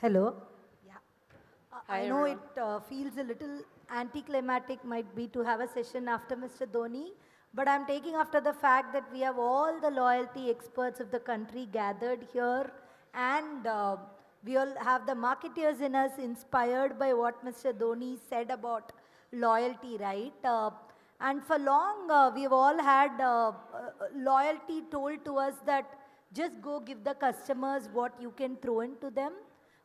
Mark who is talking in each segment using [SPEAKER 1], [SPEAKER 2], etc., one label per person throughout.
[SPEAKER 1] Hello. Yeah.
[SPEAKER 2] Hi,
[SPEAKER 1] I know
[SPEAKER 2] everyone.
[SPEAKER 1] it feels a little anticlimactic might be to have a session after Mr. Dhoni, but I'm taking after the fact that we have all the loyalty experts of the country gathered here, and we all have the marketeers in us inspired by what Mr. Dhoni said about loyalty, right? And for long, we've all had loyalty told to us that just go give the customers what you can throw into them.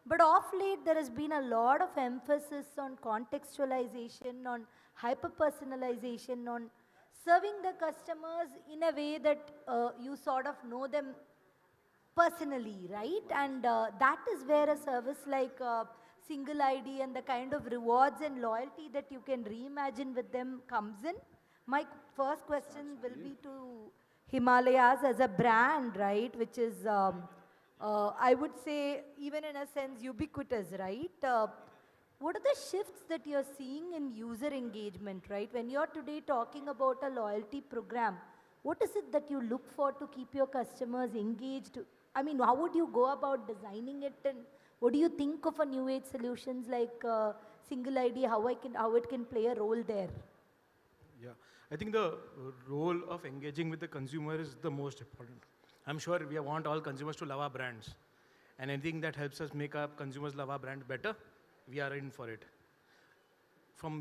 [SPEAKER 1] But of late, there has been a lot of emphasis on contextualization, on hyper-personalization, on serving the customers in a way that you sort of know them personally, right? And that is where a service like Single ID and the kind of rewards and loyalty that you can reimagine with them comes in. My first question will be to Himalayas as a brand, right? Which is, I would say, even in a sense, ubiquitous, right? What are the shifts that you're seeing in user engagement, right? When you're today talking about a loyalty program, what is it that you look for to keep your customers engaged? I mean, how would you go about designing it, and what do you think of a new age solutions like Single ID, how it can play a role there?
[SPEAKER 3] Yeah, I think the role of engaging with the consumer is the most important. I'm sure we want all consumers to love our brands, and anything that helps us make our consumers love our brand better, we are in for it.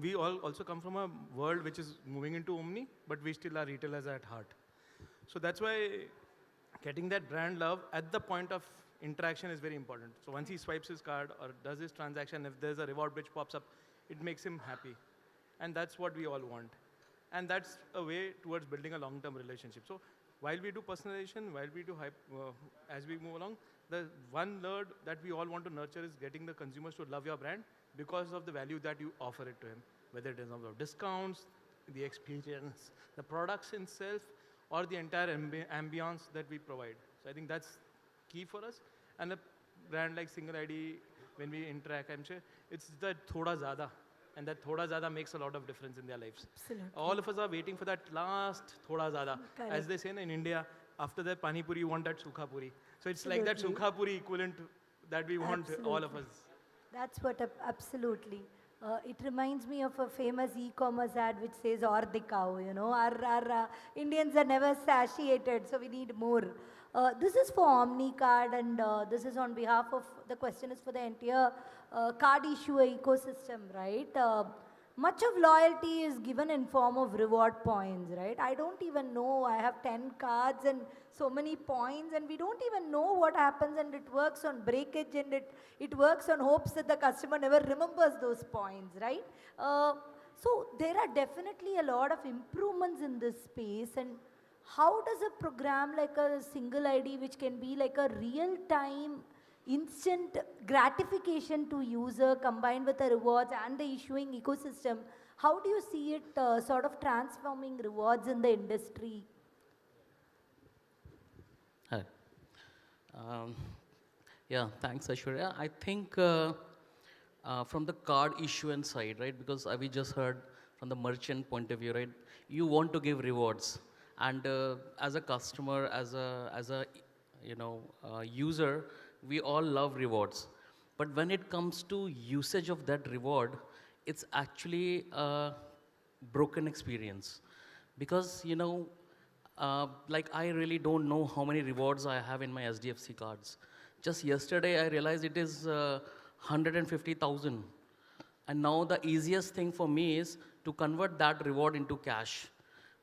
[SPEAKER 3] We all also come from a world which is moving into omni, but we still are retailers at heart. So that's why getting that brand love at the point of interaction is very important. So once he swipes his card or does his transaction, if there's a reward which pops up, it makes him happy. And that's what we all want. And that's a way towards building a long-term relationship. So while we do personalization, while we do as we move along, the one word that we all want to nurture is getting the consumers to love your brand because of the value that you offer it to him, whether it is number of discounts, the experience, the products itself, or the entire ambience that we provide. So I think that's key for us. And a brand like Single ID, when we interact, I'm sure it's the thoda zada. And that thoda zada makes a lot of difference in their lives.
[SPEAKER 1] Absolutely.
[SPEAKER 3] All of us are waiting for that last thoda zada.
[SPEAKER 1] Correct.
[SPEAKER 3] As they say in India, after that pani puri, you want that sukha puri. So it's
[SPEAKER 1] Absolutely.
[SPEAKER 3] like that sukha puri equivalent that we want all of
[SPEAKER 1] Absolutely.
[SPEAKER 3] us.
[SPEAKER 1] That's what, absolutely. It reminds me of a famous e-commerce ad which says, or dikao, you know, our Indians are never satiated, so we need more. This is for OmniCard, and this is on behalf of, the question is for the entire card issuer ecosystem, right? Much of loyalty is given in form of reward points, right? I don't even know, I have 10 cards and so many points, and we don't even know what happens, and it works on breakage, and it works on hopes that the customer never remembers those points, right? So there are definitely a lot of improvements in this space, and how does a program like a Single ID, which can be like a real-time instant gratification to user combined with the rewards and the issuing ecosystem, how do you see it sort of transforming rewards in the industry?
[SPEAKER 4] Hi. Yeah, thanks, Aishwarya. I think from the card issuance side, right, because we just heard from the merchant point of view, right, you want to give rewards. And as a customer, as a user, we all love rewards. But when it comes to usage of that reward, it's actually a broken experience. Because, like I really don't know how many rewards I have in my SDFC cards. Just yesterday, I realized it is 150,000. And now the easiest thing for me is to convert that reward into cash.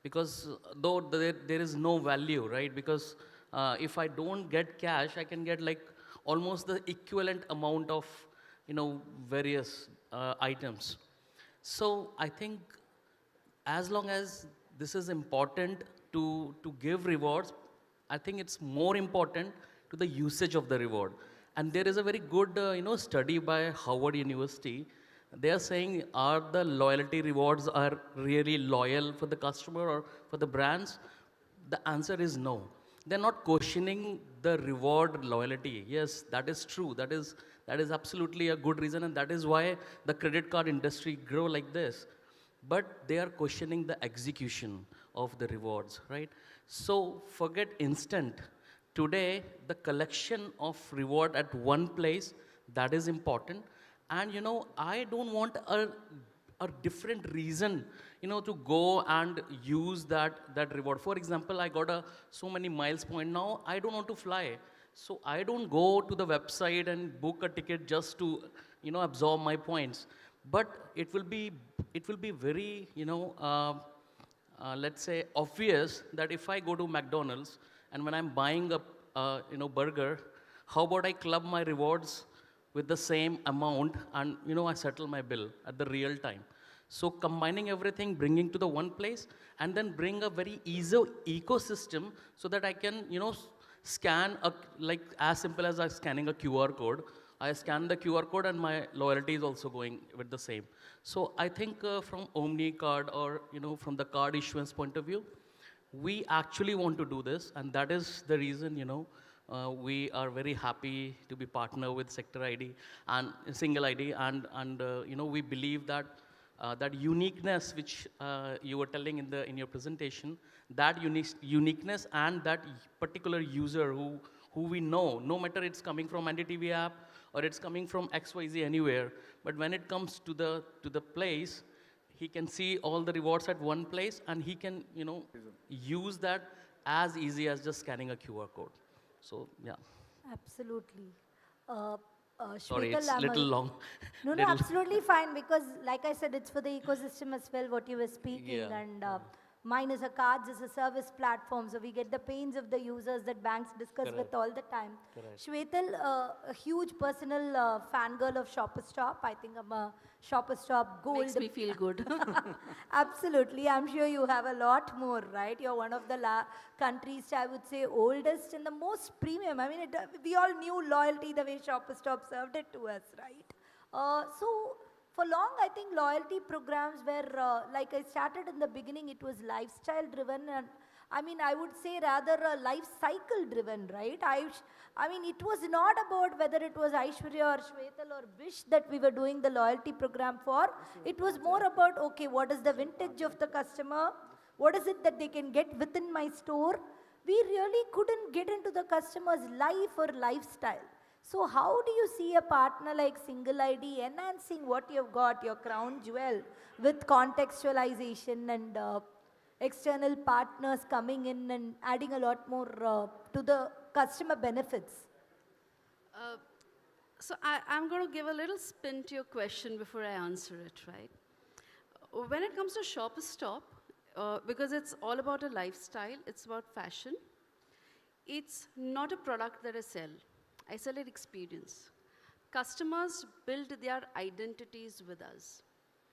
[SPEAKER 4] Because though there is no value, right? Because if I don't get cash, I can get like almost the equivalent amount of, various items. So I think as long as this is important to give rewards, I think it's more important to the usage of the reward. And there is a very good, study by Howard University. They are saying, are the loyalty rewards are really loyal for the customer or for the brands? The answer is no. They're not questioning the reward loyalty. Yes, that is true. That is absolutely a good reason, and that is why the credit card industry grow like this. But they are questioning the execution of the rewards, right? So forget instant. Today, the collection of reward at one place, That is important. And I don't want a different reason, to go and use that reward. For example, I got so many miles point. Now I don't want to fly. So I don't go to the website and book a ticket just to, absorb my points. But it will be very, let's say, obvious that if I go to McDonald's and when I'm buying a, burger, how about I club my rewards with the same amount and, I settle my bill at the real time. So combining everything, bringing to the one place, and then bring a very easy ecosystem so that I can, scan, like as simple as scanning a QR code. I scan the QR code and my loyalty is also going with the same. So I think from OmniCard or, from the card issuance point of view, we actually want to do this, and that is the reason, we are very happy to be partner with Sector ID and Single ID, and we believe that that uniqueness which you were telling in your presentation, that uniqueness and that particular user who we know, no matter it's coming from NDTV app or it's coming from XYZ anywhere, but when it comes to the place, he can see all the rewards at one place, and he can use that as easy as just scanning a QR code. So yeah.
[SPEAKER 1] Absolutely.
[SPEAKER 4] Sorry,
[SPEAKER 1] Shwetal,
[SPEAKER 4] it's a little long.
[SPEAKER 1] No,
[SPEAKER 4] Little-
[SPEAKER 1] absolutely fine, because like I said, it's for the ecosystem as well, what you were speaking.
[SPEAKER 4] Yeah.
[SPEAKER 1] And mine is a cards as a service platform, so we get the pains of the users that banks discuss with
[SPEAKER 4] Correct.
[SPEAKER 1] all the time.
[SPEAKER 4] Correct.
[SPEAKER 1] Shwetal, a huge personal fangirl of Shopper Stop. I think I'm a Shopper Stop gold.
[SPEAKER 2] Makes me feel good.
[SPEAKER 1] Absolutely. I'm sure you have a lot more, right? You're one of the countries, I would say, oldest and the most premium. I mean, we all knew loyalty the way Shopper Stop served it to us, right? So for long, I think loyalty programs were, like I started in the beginning, it was lifestyle driven, and I mean, I would say rather life cycle driven, right? I mean, it was not about whether it was Aishwarya or Shwetal or Bish that we were doing the loyalty program for. It was more about, okay, what is the vintage of the customer? What is it that they can get within my store? We really couldn't get into the customer's life or lifestyle. So how do you see a partner like Single ID enhancing what you've got, your crown jewel, with contextualization and external partners coming in and adding a lot more to the customer benefits?
[SPEAKER 2] So I'm going to give a little spin to your question before I answer it, right? When it comes to Shopper Stop, because it's all about a lifestyle, it's about fashion, it's not a product that I sell. I sell an experience. Customers build their identities with us,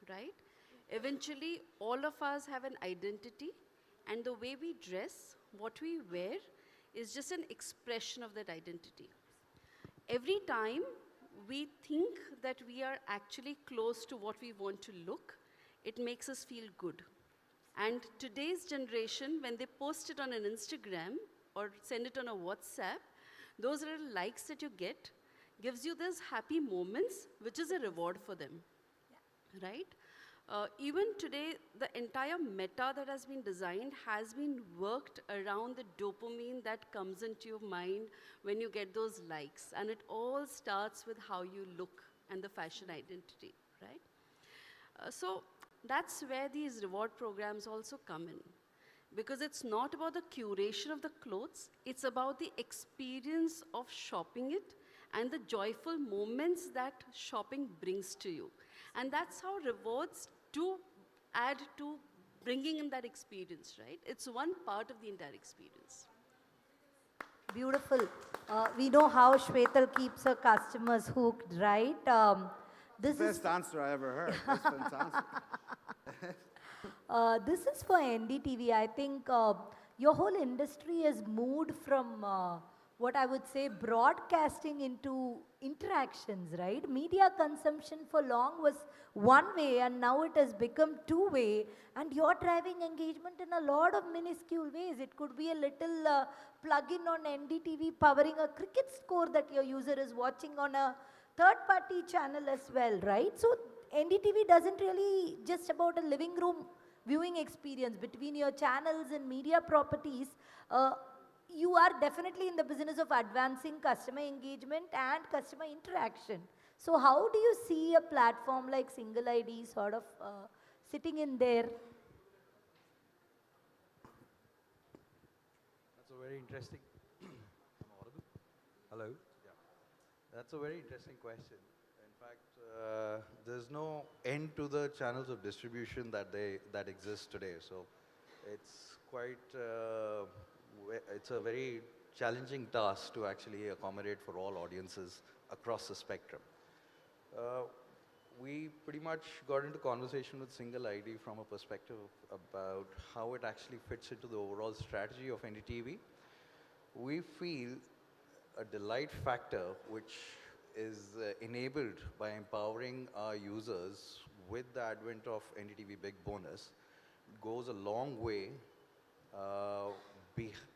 [SPEAKER 2] right? Eventually, all of us have an identity, and the way we dress, what we wear, is just an expression of that identity. Every time we think that we are actually close to what we want to look, it makes us feel good. And today's generation, when they post it on an Instagram or send it on a WhatsApp, those little likes that you get gives you those happy moments, which is a reward for them, right? Even today, the entire meta that has been designed has been worked around the dopamine that comes into your mind when you get those likes. And it all starts with how you look and the fashion identity, right? So that's where these reward programs also come in. Because it's not about the curation of the clothes, it's about the experience of shopping it and the joyful moments that shopping brings to you. And that's how rewards do add to bringing in that experience, right? It's one part of the entire experience.
[SPEAKER 1] Beautiful. We know how Shwetal keeps her customers hooked, right? This is
[SPEAKER 5] Best answer I ever heard. That's fantastic.
[SPEAKER 1] This is for NDTV. I think your whole industry has moved from what I would say broadcasting into interactions, right? Media consumption for long was one way, and now it has become two-way, and you're driving engagement in a lot of minuscule ways. It could be a little plug-in on NDTV powering a cricket score that your user is watching on a third-party channel as well, right? So NDTV doesn't really just about a living room viewing experience between your channels and media properties. you are definitely in the business of advancing customer engagement and customer interaction. So how do you see a platform like Single ID sort of sitting in there?
[SPEAKER 6] That's a very interesting. I'm audible? Hello. Yeah. That's a very interesting question. In fact, there's no end to the channels of distribution that exist today. So it's quite. It's a very challenging task to actually accommodate for all audiences across the spectrum. We pretty much got into conversation with Single ID from a perspective about how it actually fits into the overall strategy of NDTV. We feel a delight factor which is enabled by empowering our users with the advent of NDTV Big Bonus goes a long way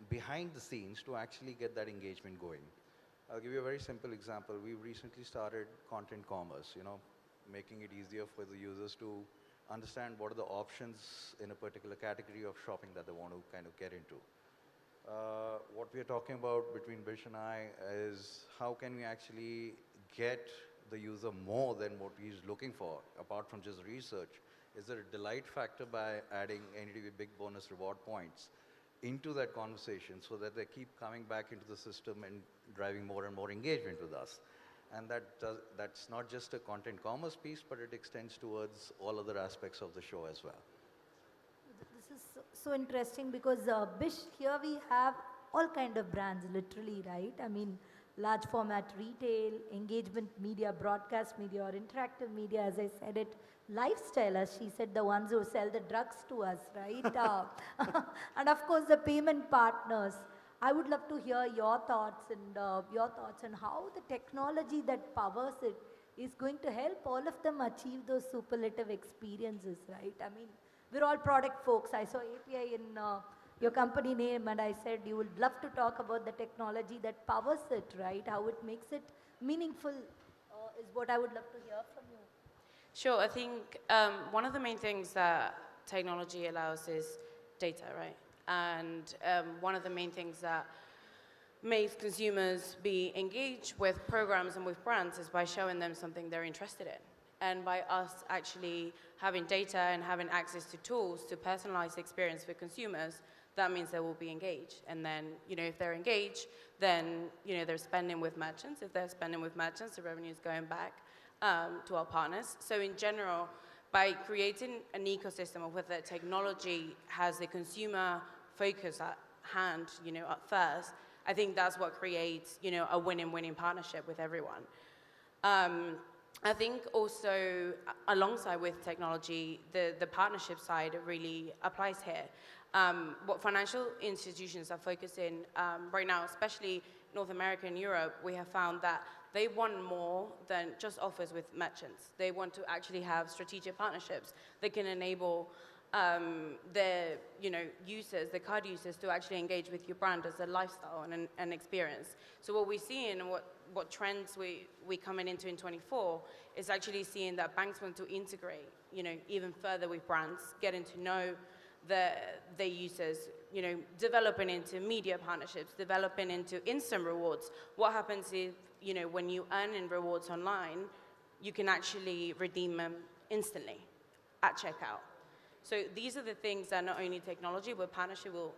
[SPEAKER 6] behind the scenes to actually get that engagement going. I'll give you a very simple example. We've recently started content commerce, making it easier for the users to understand what are the options in a particular category of shopping that they want to kind of get into. What we are talking about between Bish and I is how can we actually get the user more than what he's looking for, apart from just research. Is there a delight factor by adding NDTV Big Bonus reward points into that conversation so that they keep coming back into the system and driving more and more engagement with us? And that's not just a content commerce piece, but it extends towards all other aspects of the show as well.
[SPEAKER 1] This is so interesting because Bish, here we have all kind of brands literally, right? I mean, large format retail, engagement media, broadcast media or interactive media, as I said it, lifestyle, as she said, the ones who sell the drugs to us, right? And of course, the payment partners. I would love to hear your thoughts on how the technology that powers it is going to help all of them achieve those superlative experiences, right? I mean, we're all product folks. I saw API in your company name and I said you would love to talk about the technology that powers it, right? How it makes it meaningful is what I would love to hear from you.
[SPEAKER 7] Sure, I think one of the main things that technology allows is data, right? And one of the main things that makes consumers be engaged with programs and with brands is by showing them something they're interested in. And by us actually having data and having access to tools to personalize the experience for consumers, that means they will be engaged. And then, if they're engaged, then, they're spending with merchants. If they're spending with merchants, the revenue is going back to our partners. So in general, by creating an ecosystem of whether technology has the consumer focus at hand, at first, I think that's what creates, a winning partnership with everyone. I think also alongside with technology, the partnership side really applies here. What financial institutions are focusing right now, especially North America and Europe, we have found that they want more than just offers with merchants. They want to actually have strategic partnerships that can enable their users, the card users, to actually engage with your brand as a lifestyle and an experience. So what we see and what trends we coming into in 24 is actually seeing that banks want to integrate, even further with brands, getting to know their users, developing into media partnerships, developing into instant rewards. What happens if, when you earn in rewards online, you can actually redeem them instantly at checkout. So these are the things that not only technology, but partnership will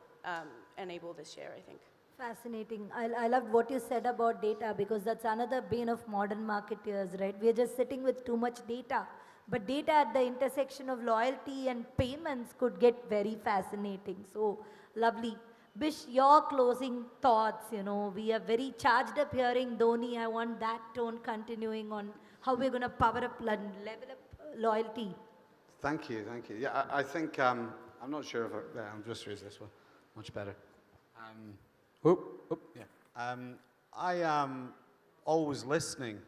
[SPEAKER 7] enable this year, I think.
[SPEAKER 1] Fascinating. I loved what you said about data because that's another bane of modern marketers, right? We're just sitting with too much data. But data at the intersection of loyalty and payments could get very fascinating. So lovely. Bish, your closing thoughts, we are very charged up hearing Dhoni. I want that tone continuing on how we're going to power up, level up loyalty.
[SPEAKER 5] Thank you. Yeah, I think, I'm not sure if I'll just raise this one. Much better. Yeah. I am always listening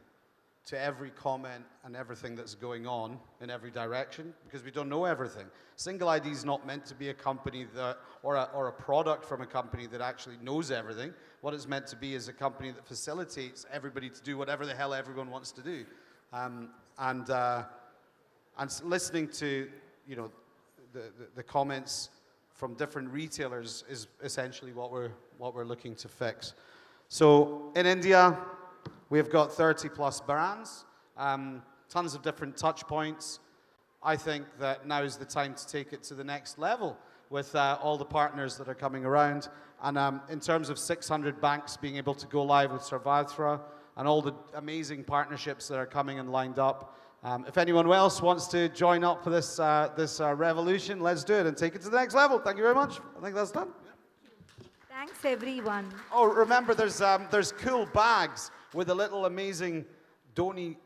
[SPEAKER 5] to every comment and everything that's going on in every direction because we don't know everything. Single ID is not meant to be a company that, or a product from a company that actually knows everything. What it's meant to be is a company that facilitates everybody to do whatever the hell everyone wants to do. And listening to, the comments from different retailers is essentially what what we're looking to fix. So in India, we've got 30 plus brands, tons of different touch points. I think that now is the time to take it to the next level with all the partners that are coming around. And in terms of 600 banks being able to go live with Sarfraz and all the amazing partnerships that are coming and lined up, if anyone else wants to join up for this, revolution, let's do it and take it to the next level. Thank you very much. I think that's done.
[SPEAKER 1] Thanks, everyone.
[SPEAKER 5] Oh, remember, there's cool bags with a little amazing dolly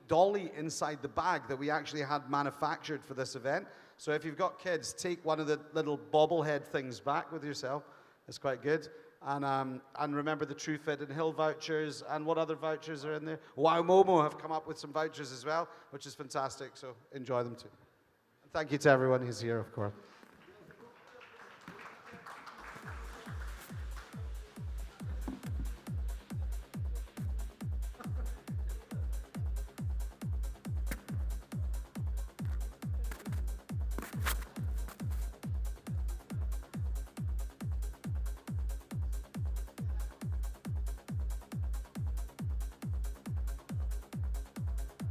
[SPEAKER 5] inside the bag that we actually had manufactured for this event. So if you've got kids, take one of the little bobblehead things back with yourself. It's quite good. And remember the TrueFit and Hill vouchers, and what other vouchers are in there? Wow Momo have come up with some vouchers as well, which is fantastic, so enjoy them too. And thank you to everyone who's here, of course.